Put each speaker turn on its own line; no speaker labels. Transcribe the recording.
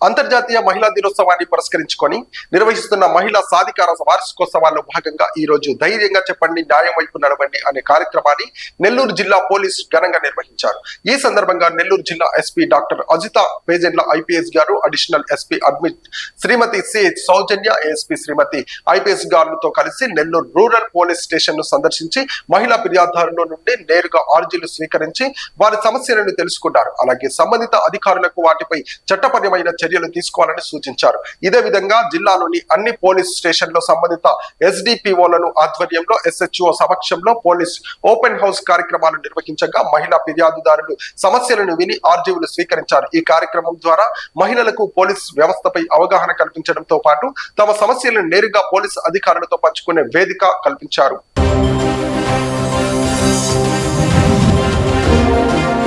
అంతర్జాతీయ మహిళా దినోత్సవాన్ని పురస్కరించుకొని నిర్వహిస్తున్న మహిళా సాధికార వార్షికోత్సవాల్లో భాగంగా ఈ రోజు ధైర్యంగా చెప్పండి న్యాయం వైపు నడవండి అనే కార్యక్రమాన్ని నెల్లూరు జిల్లా పోలీస్ ఘనంగా నిర్వహించారు. ఈ సందర్భంగా నెల్లూరు జిల్లా ఎస్పీ డాక్టర్ అజిత పేజెండ్ల ఐపీఎస్ గారు, అడిషనల్ ఎస్పీ అడ్మిట్ శ్రీమతి సిహెచ్ సౌజన్య, ఏఎస్పీ శ్రీమతి ఐపీఎస్ గారులతో కలిసి నెల్లూరు రూరల్ పోలీస్ స్టేషన్ ను సందర్శించి మహిళా ఫిర్యాదుదారుల నుండి నేరుగా ఆర్జీలు స్వీకరించి వారి సమస్యలను తెలుసుకున్నారు. అలాగే సంబంధిత అధికారులకు వాటిపై చట్టపరమైన చర్యలు తీసుకోవాలని సూచించారు. ఇదే విధంగా జిల్లాలోని అన్ని పోలీస్ స్టేషన్లో సంబంధిత ఎస్డిపిఓలను ఆధ్వర్యంలో ఎస్హెచ్ఓ సమక్షంలో పోలీస్ ఓపెన్ హౌస్ కార్యక్రమాలు నిర్వహించగా మహిళా ఫిర్యాదుదారులు సమస్యలను విని ఆర్జీవులు స్వీకరించారు. ఈ కార్యక్రమం ద్వారా మహిళలకు పోలీస్ వ్యవస్థపై అవగాహన కల్పించడంతో పాటు తమ సమస్యలను నేరుగా పోలీసు అధికారులతో పంచుకునే వేదిక కల్పించారు.